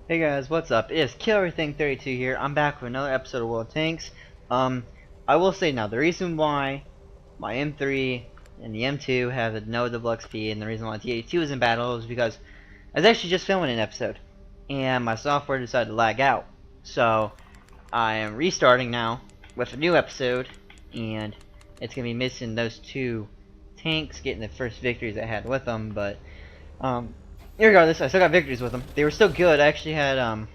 Hey guys, what's up? It's KillerThing32 here. I'm back with another episode of World of Tanks. I will say now, the reason why my M3 and the M2 have no double XP, and the reason why the T82 is in battle is because I was actually just filming an episode, and my software decided to lag out. So, I am restarting now with a new episode, and it's going to be missing those two tanks, getting the first victories I had with them, but, regardless, I still got victories with them. They were still good. I actually had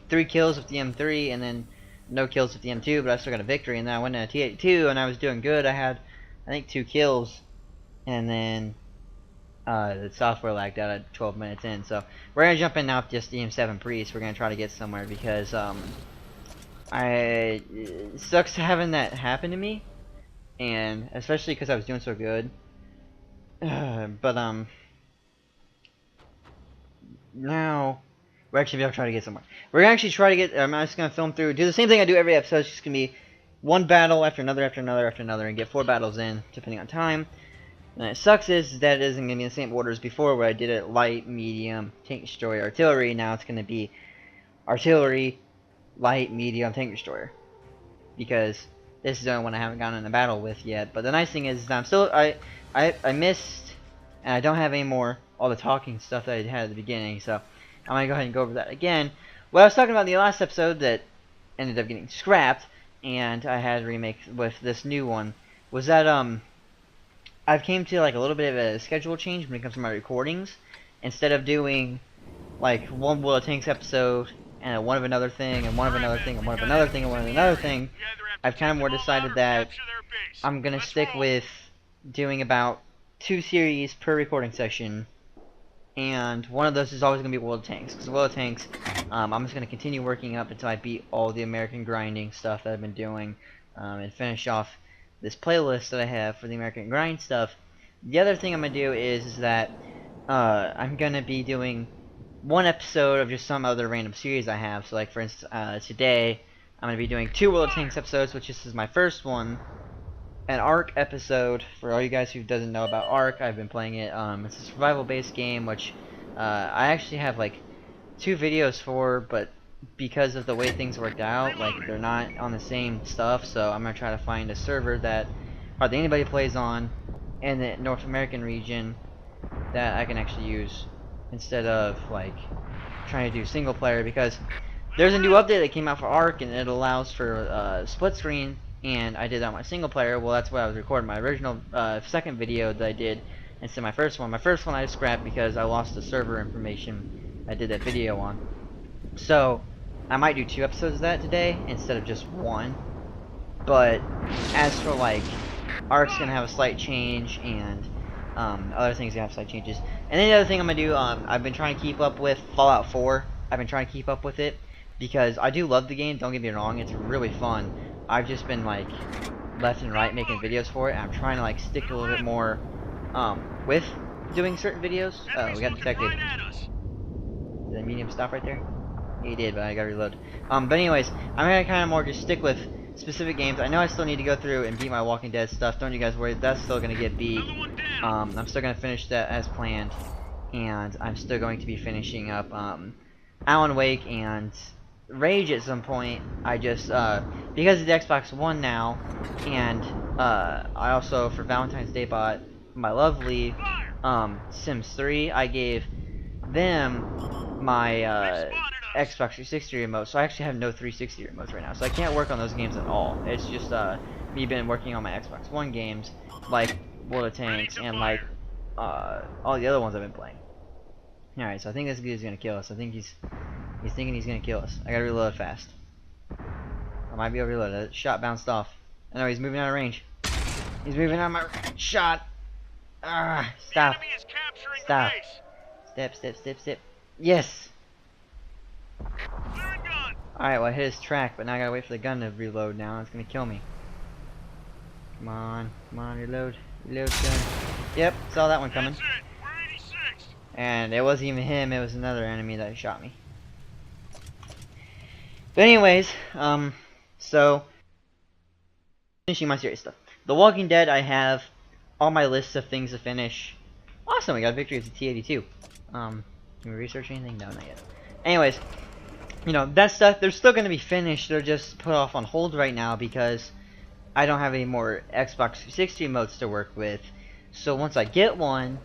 3 kills with the M3 and then no kills with the M2, but I still got a victory. And then I went to a T82 and I was doing good. I had, I think, 2 kills, and then the software lagged out at 12 minutes in. So we're gonna jump in now with just the M7 Priest. We're gonna try to get somewhere because it sucks having that happen to me, and especially because I was doing so good. But now we're actually gonna try to get somewhere. We're gonna actually try to get. I'm just gonna film through, do the same thing I do every episode. It's just gonna be one battle after another, after another, after another, and get 4 battles in, depending on time. And it sucks is that it isn't gonna be in the same order as before, where I did it light, medium, tank destroyer, artillery. Now it's gonna be artillery, light, medium, tank destroyer, because this is the only one I haven't gotten in a battle with yet. But the nice thing is that I'm still I missed, and I don't have any more all the talking stuff that I had at the beginning, so I'm gonna go ahead and go over that again. What I was talking about in the last episode that ended up getting scrapped, and I had to remake with this new one, was that I've came to like a little bit of a schedule change when it comes to my recordings. Instead of doing like one World of Tanks episode and one of another thing and one of another thing and one of another thing and one of another thing, I've kind of more decided that I'm gonna stick with doing about 2 series per recording session, and one of those is always going to be World of Tanks. Because World of Tanks, I'm just going to continue working up until I beat all the American grinding stuff that I've been doing, and finish off this playlist that I have for the American grind stuff. The other thing I'm going to do is that I'm going to be doing one episode of just some other random series I have. So like for instance, today I'm going to be doing 2 World of Tanks episodes, which this is my first one. An Ark episode. For all you guys who doesn't know about Ark, I've been playing it. It's a survival-based game, which I actually have like 2 videos for, but because of the way things worked out, like they're not on the same stuff. So I'm gonna try to find a server that hardly anybody plays on in the North American region that I can actually use instead of like trying to do single player, because there's a new update that came out for Ark and it allows for split screen. And I did that on my single player. Well, that's what I was recording my original second video that I did instead of my first one. My first one I scrapped because I lost the server information I did that video on. So I might do 2 episodes of that today instead of just 1. But as for like Ark's gonna have a slight change, and other things gonna have slight changes. And then the other thing I'm gonna do, I've been trying to keep up with Fallout 4. I've been trying to keep up with it because I do love the game. Don't get me wrong, it's really fun. I've just been like left and right making videos for it, and I'm trying to like stick a little bit more with doing certain videos. We got detected. Did the medium stop right there? Yeah, he did, but I gotta reload. But anyways, I'm gonna kind of more just stick with specific games. I know I still need to go through and beat my Walking Dead stuff. Don't you guys worry, that's still gonna get beat. I'm still gonna finish that as planned, and I'm still going to be finishing up Alan Wake and Rage at some point. I just because of the Xbox One now, and I also for Valentine's Day bought my lovely Sims 3. I gave them my Xbox 360 remote, so I actually have no 360 remotes right now, so I can't work on those games at all. It's just me been working on my Xbox One games like World of Tanks and like all the other ones I've been playing. Alright, so I think this dude's gonna kill us. I think he's thinking he's gonna kill us. I gotta reload fast. I might be overloaded. That shot bounced off. I know he's moving out of range. He's moving out of my shot. Ah, stop. Stop. Step, step, step, step. Yes. Alright, well I hit his track, but now I gotta wait for the gun to reload now. It's gonna kill me. Come on, reload. Reload gun. Yep, saw that one coming. And it wasn't even him, it was another enemy that shot me. But anyways, so finishing my serious stuff. The Walking Dead, I have all my lists of things to finish. Awesome, we got a victory as a T82. Can we research anything? No, not yet. Anyways, you know, that stuff, they're still going to be finished. They're just put off on hold right now because I don't have any more Xbox 360 modes to work with. So once I get one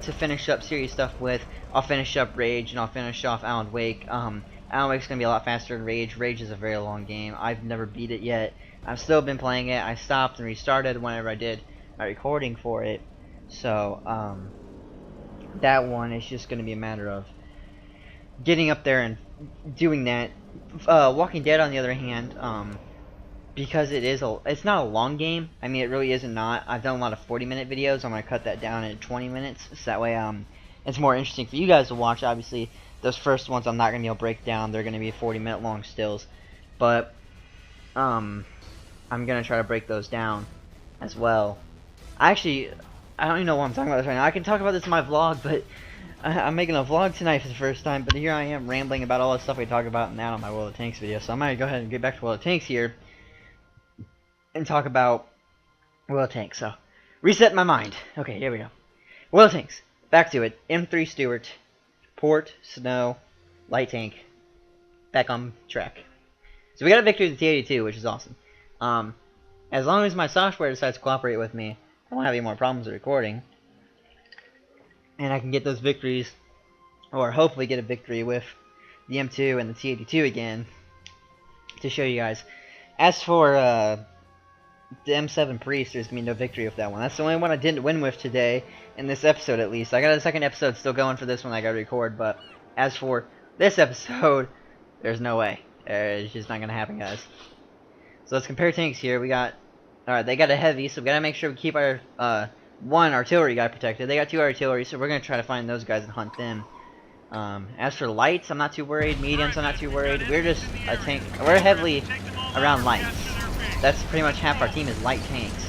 to finish up serious stuff with, I'll finish up Rage and I'll finish off Alan Wake. Alan Wake's going to be a lot faster than Rage. Rage is a very long game. I've never beat it yet. I've still been playing it. I stopped and restarted whenever I did my recording for it. So, that one is just going to be a matter of getting up there and doing that. Walking Dead, on the other hand, because it's not a long game. I mean, it really isn't not. I've done a lot of 40-minute videos. I'm going to cut that down into 20 minutes. So that way, it's more interesting for you guys to watch. Obviously, those first ones I'm not going to be able to break down. They're going to be 40-minute long stills. But, I'm going to try to break those down as well. I don't even know why I'm talking about this right now. I can talk about this in my vlog, but I'm making a vlog tonight for the first time. But here I am rambling about all the stuff we talk about in that on my World of Tanks video. So I'm going to go ahead and get back to World of Tanks here and talk about World of Tanks. So, reset my mind. Okay, here we go. World of Tanks. Back to it. M3 Stuart. Port, Snow, Light Tank. Back on track. So we got a victory to T82, which is awesome. As long as my software decides to cooperate with me, I won't have any more problems with recording. And I can get those victories, or hopefully get a victory with the M2 and the T82 again, to show you guys. As for the M7 Priest, there's going to be no victory with that one. That's the only one I didn't win with today, in this episode at least. I got a second episode still going for this one I got to record, but as for this episode, there's no way. It's just not going to happen, guys. So let's compare tanks here. We got, alright, they got a heavy, so we got to make sure we keep our one artillery guy protected. They got 2 artillery, so we're going to try to find those guys and hunt them. As for lights, I'm not too worried. Mediums, I'm not too worried. We're just a tank. We're heavily around lights. That's pretty much half our team is light tanks.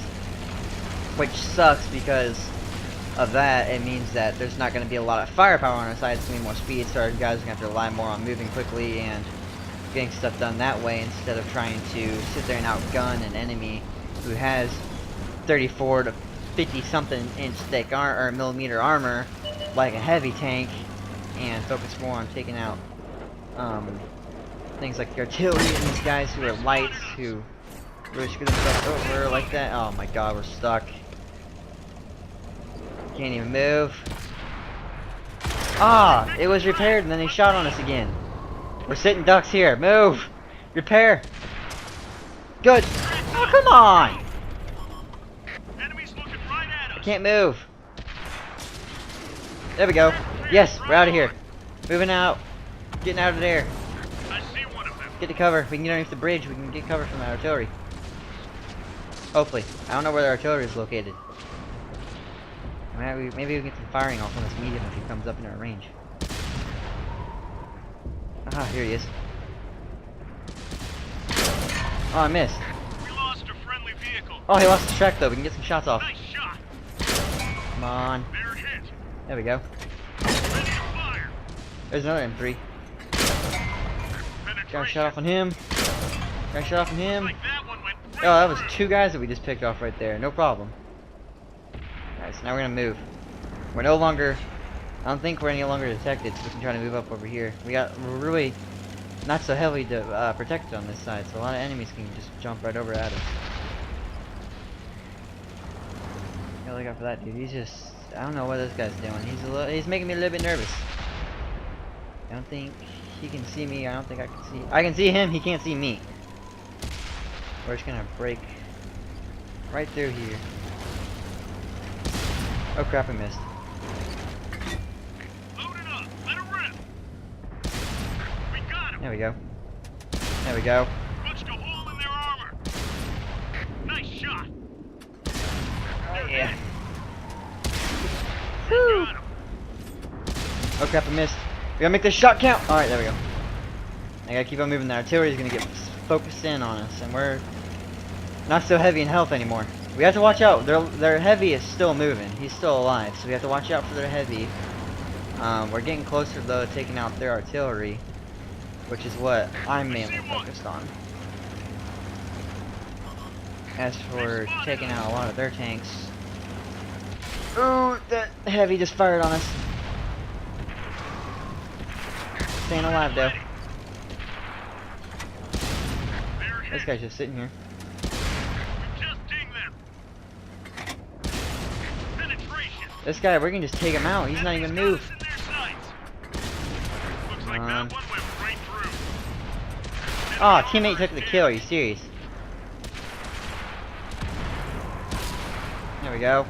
Which sucks because of that. It means that there's not going to be a lot of firepower on our side. It's going to be more speed, so our guys are going to have to rely more on moving quickly and getting stuff done that way instead of trying to sit there and outgun an enemy who has 34 to 50 something inch thick or millimeter armor like a heavy tank, and focus more on taking out things like the artillery and these guys who are lights who really screw themselves over like that. Oh my god, we're stuck. Can't even move. Ah, it was repaired and then they shot on us again. We're sitting ducks here. Move! Repair! Good! Oh, come on! I can't move. There we go. Yes, we're out of here. Moving out. Getting out of there. Get to cover. We can get underneath the bridge. We can get cover from the artillery. Hopefully. I don't know where the artillery is located. Maybe we can get some firing off on this medium if he comes up in our range. Ah, here he is. Oh, I missed. We lost a friendly vehicle. Oh, he lost his track though. We can get some shots off. Nice shot. Come on. Fair hit. There we go. Ready to fire. There's another M3. Got a shot off on him. Got a shot off on him. Like that one went Oh, that was 2 guys that we just picked off right there. No problem. Alright, so now we're gonna move. We're no longer... I don't think we're any longer detected, so we can try to move up over here. We're really not so heavily protected on this side, so a lot of enemies can just jump right over at us. Gotta look out for that dude. He's just... I don't know what this guy's doing. He's making me a little bit nervous. I don't think he can see me. I don't think I can see... I can see him. He can't see me. We're just gonna break right through here. Oh crap, I missed. Load it up. Let it rip. We got him. There we go. There we go. Punched a hole in their armor. Nice shot. Oh yeah. Woo. Got him. Oh crap, I missed. We gotta make this shot count! Alright, there we go. I gotta keep on moving. The artillery's gonna get focused in on us, and we're not so heavy in health anymore. We have to watch out. Their heavy is still moving. He's still alive, so we have to watch out for their heavy. We're getting closer though to taking out their artillery, which is what I'm mainly focused on. As for taking out a lot of their tanks, ooh, that heavy just fired on us. staying alive though. Ready. They're This hit. guy's just sitting here. Just ding them. Penetration. This guy, we can just take him out. He's not even gonna move. In their sights. Looks like that one went right through. Oh, teammate took the kill. Are you serious? There we go.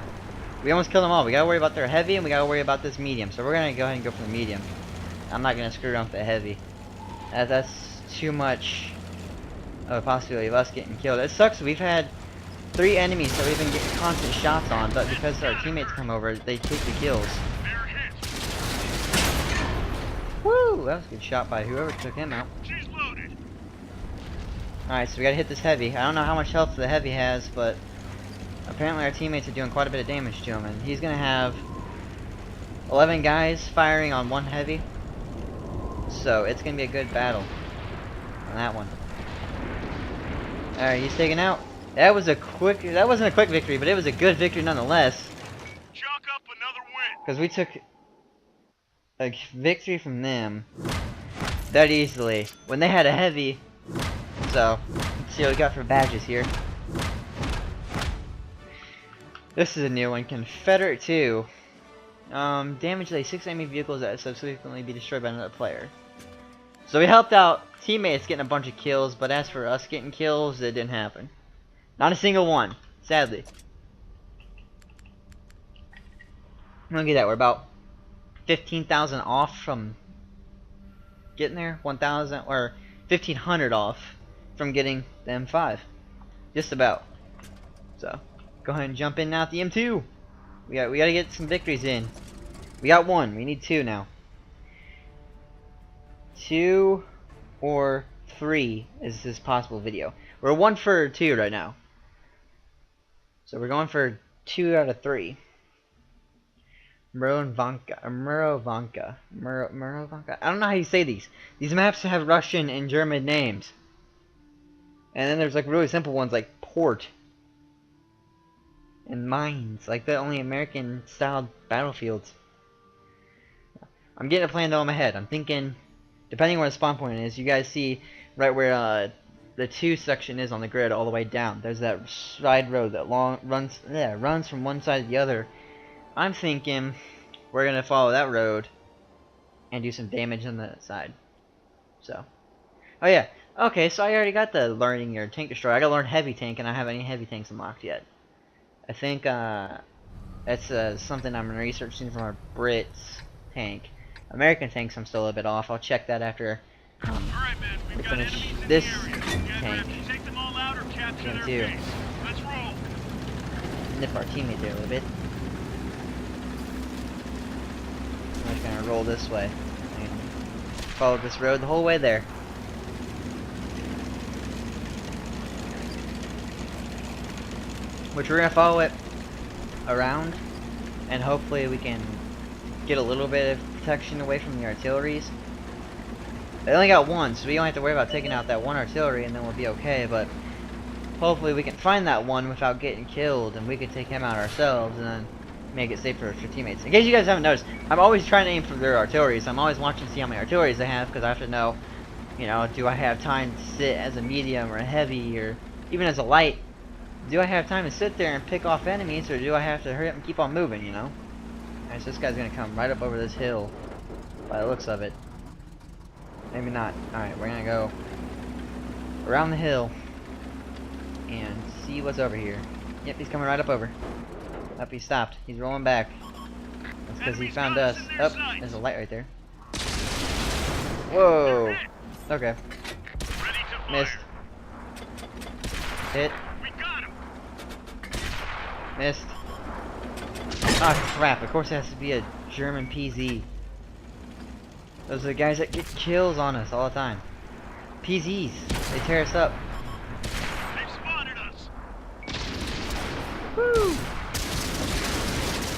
We almost killed them all. We gotta worry about their heavy, and we gotta worry about this medium. So we're gonna go ahead and go for the medium. I'm not gonna screw around with the heavy. That's too much of a possibility of us getting killed. It sucks. We've had 3 enemies that we've been getting constant shots on, but because our teammates come over, they take the kills. They're hit. Woo! That was a good shot by whoever took him out. She's loaded. Alright, so we gotta hit this heavy. I don't know how much health the heavy has, but apparently our teammates are doing quite a bit of damage to him, and he's gonna have 11 guys firing on 1 heavy. So it's gonna be a good battle on that one. Alright, he's taken out. That wasn't a quick victory, but it was a good victory nonetheless. Chalk up another win. Because we took a victory from them that easily when they had a heavy. So, let's see what we got for badges here. This is a new one, Confederate 2. Damage like 6 enemy vehicles that subsequently be destroyed by another player. So we helped out teammates getting a bunch of kills, but as for us getting kills, it didn't happen. Not a single one, sadly. Look at that, we're about 15,000 off from getting there. 1,000 or 1,500 off from getting the M5. Just about. So, go ahead and jump in now at the M2. We gotta get some victories in. We got 1. We need 2 now. 2 or 3 is this possible video. We're 1 for 2 right now. So we're going for 2 out of 3. Murovanka. I don't know how you say these. These maps have Russian and German names. And then there's like really simple ones like port. And mines. Like the only American styled battlefields. I'm getting a plan though in my head. I'm thinking, depending on where the spawn point is, you guys see right where the 2 section is on the grid all the way down. There's that side road that runs from one side to the other. I'm thinking we're gonna follow that road and do some damage on the side. So, oh yeah, okay. So I already got the learning your tank destroyer. I gotta learn heavy tank, and I don't have any heavy tanks unlocked yet. I think that's something I'm researching from our Brits tank. American tanks I'm still a little bit off. I'll check that after Alright, man, we we've got finish enemies in this the area. You guys tank. have to take them all out or capture Me their too. base. Let's roll. Nip our teammate there a little bit. I'm just gonna roll this way and follow this road the whole way there. Which we're gonna follow it around, and hopefully we can get a little bit of protection away from the artilleries. They only got 1, so we don't have to worry about taking out that 1 artillery, and then we'll be okay. But hopefully we can find that 1 without getting killed, and we can take him out ourselves, and then make it safer for teammates. In case you guys haven't noticed, I'm always trying to aim for their artillery, so I'm always watching to see how many artilleries they have, because I have to know, you know, do I have time to sit as a medium or a heavy, or even as a light? Do I have time to sit there and pick off enemies, or do I have to hurry up and keep on moving, you know? Alright, so this guy's gonna come right up over this hill, by the looks of it. Maybe not. Alright, we're gonna go around the hill and see what's over here. Yep, he's coming right up over. Up, he stopped. He's rolling back. That's because he found us. Oh, there's a light right there. Whoa. Okay. Ready to fire. Missed. Hit. We got him. Missed. Ah, crap. Of course it has to be a German PZ. Those are the guys that get kills on us all the time. PZs. They tear us up. They've spotted us. Woo!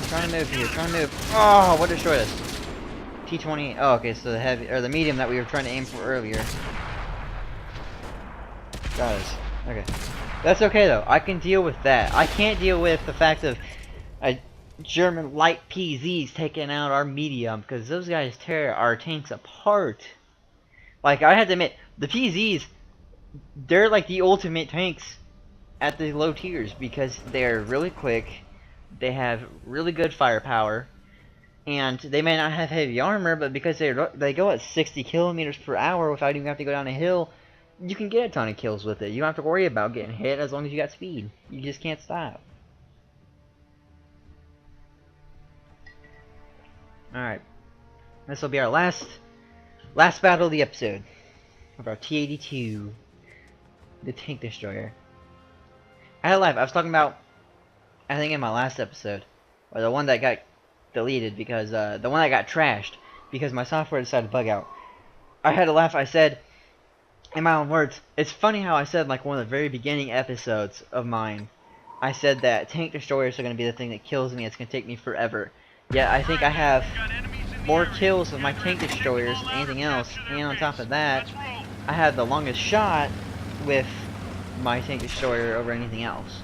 Trying to move here. Trying to move. Oh, what destroyed us? T-20. Oh, okay. So the heavy or the medium that we were trying to aim for earlier. Got us. Okay. That's okay though. I can deal with that. I can't deal with the fact of a German light PZs taking out our medium, because those guys tear our tanks apart. Like, I have to admit, the PZs, they're like the ultimate tanks at the low tiers because they're really quick, they have really good firepower, and they may not have heavy armor, but because they go at 60 kilometers per hour without even having to go down a hill, you can get a ton of kills with it. You don't have to worry about getting hit as long as you got speed. You just can't stop. Alright. This will be our last battle of the episode. Of our T-82. The tank destroyer. I had a laugh. I was talking about, I think in my last episode, or the one that got deleted because, the one that got trashed because my software decided to bug out. I had a laugh. I said, in my own words, it's funny how I said, like, one of the very beginning episodes of mine, I said that tank destroyers are going to be the thing that kills me. It's going to take me forever. Yet I think I have more kills with my tank destroyers than anything else, and on top of that, I had the longest shot with my tank destroyer over anything else.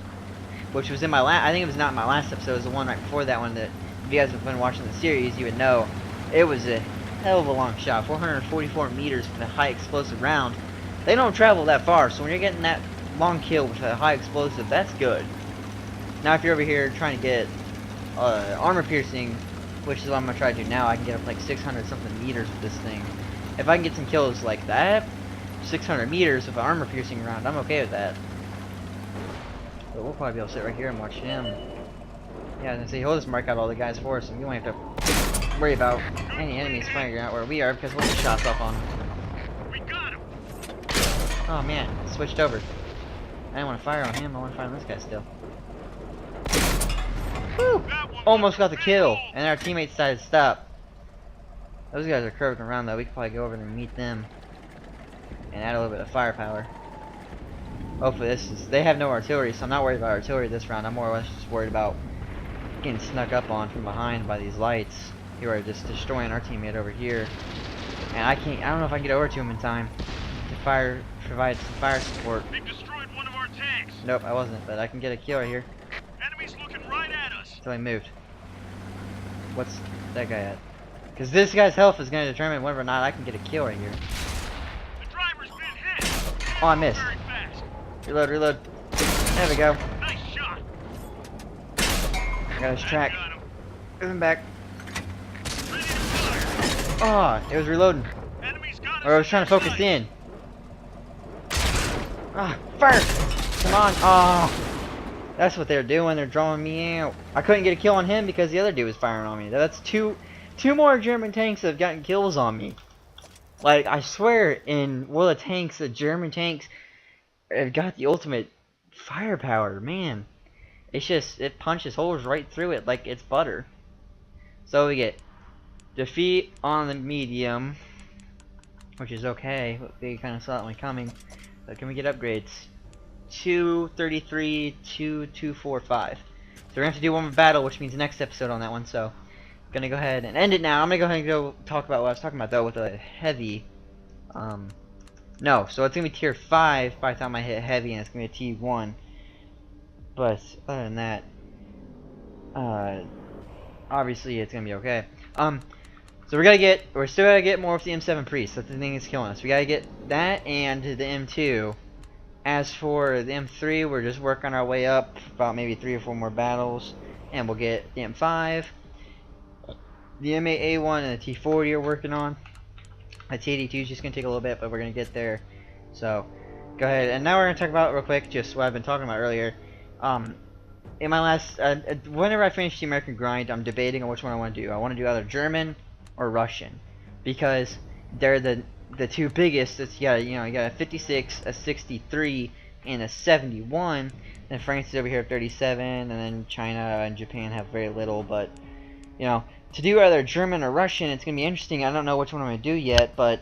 Which was in my I think it was not my last episode, it was the one right before that one that, if you guys have been watching the series, you would know. It was a hell of a long shot, 444 meters with a high explosive round. They don't travel that far, so when you're getting that long kill with a high explosive, that's good. Now if you're over here trying to get armor piercing, which is what I'm going to try to do now, I can get up like 600 something meters with this thing. If I can get some kills like that, 600 meters with an armor piercing round, I'm okay with that. But we'll probably be able to sit right here and watch him. Yeah, I was gonna say, he'll just mark out all the guys for us, and you won't have to worry about any enemies firing out where we are, because we'll get shots off on them. We got him. Oh man, switched over. I didn't want to fire on him, I want to fire on this guy still. Whew! Almost got the kill, and our teammates decided to stop. Those guys are curved around though, we could probably go over there and meet them. And add a little bit of firepower. Hopefully this is, they have no artillery, so I'm not worried about artillery this round. I'm more or less just worried about getting snuck up on from behind by these lights who are just destroying our teammate over here. And I don't know if I can get over to him in time to provide some fire support. They've destroyed one of our tanks. Nope, I wasn't, but I can get a kill right here. Enemies looking right at us. Until he moved. What's that guy at? Because this guy's health is going to determine whether or not I can get a kill right here. The driver's been hit. Oh, I missed. Very fast. Reload, reload. There we go. Nice shot. I got his track. Got him. Moving back. Ready to fire. Oh, it was reloading. Enemies got us. Or I was trying to focus in. Ah, fire! Come on. Oh. That's what they're doing. They're drawing me out. I couldn't get a kill on him because the other dude was firing on me. That's two more German tanks that have gotten kills on me. Like, I swear, in World of Tanks, the German tanks have got the ultimate firepower, man. It's just, it punches holes right through it like it's butter. So we get defeat on the medium, which is okay. They kind of saw that one coming. But can we get upgrades? 233, 2245. So we're gonna have to do one more battle, which means next episode on that one. So I'm gonna go ahead and end it now. I'm gonna go ahead and go talk about what I was talking about though with a heavy. No, so it's gonna be tier 5 by the time I hit heavy, and it's gonna be a T1. But other than that, obviously it's gonna be okay. So we're still gotta get more of the M7 Priest. That's the thing that's killing us. We gotta get that and the M2. As for the M3, we're just working our way up, about maybe 3 or 4 more battles, and we'll get the M5. The M8A1 and the T40 are working on. The T82 is just gonna take a little bit, but we're gonna get there. So go ahead, and now we're gonna talk about real quick just what I've been talking about earlier. In my last, whenever I finish the American Grind, I'm debating on which one I want to do. I want to do either German or Russian, because they're the two biggest. It's you got a 56, a 63, and a 71. And France is over here at 37, and then China and Japan have very little. But to do either German or Russian, it's gonna be interesting. I don't know which one I'm gonna do yet, but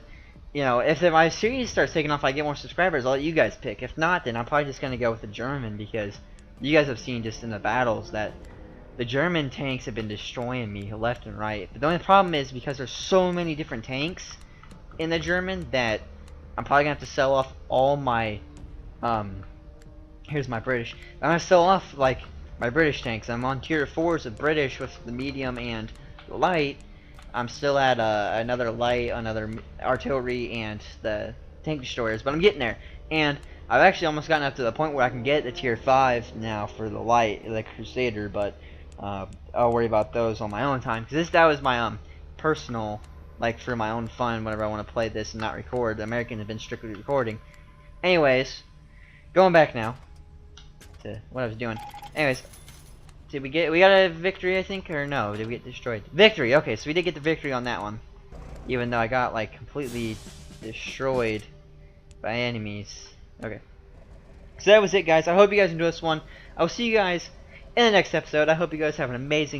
if my series starts taking off, I get more subscribers, I'll let you guys pick. If not, then I'm probably just gonna go with the German, because you guys have seen just in the battles that the German tanks have been destroying me left and right. But the only problem is because there's so many different tanks in the German that I'm probably gonna have to sell off all my here's my British. I'm gonna sell off like my British tanks. I'm on tier 4s of British with the medium and the light. I'm still at another light, another artillery, and the tank destroyers, but I'm getting there. And I've actually almost gotten up to the point where I can get the tier 5 now for the light, the Crusader, but I'll worry about those on my own time. Because that was my personal, like for my own fun whenever I want to play this and not record. The Americans have been strictly recording. Anyways, going back now to what I was doing. Anyways, we got a victory, I think, or no? Did we get destroyed? Victory. Okay, so we did get the victory on that one, even though I got like completely destroyed by enemies. Okay, so that was it, guys. I hope you guys enjoyed this one. I will see you guys in the next episode. I hope you guys have an amazing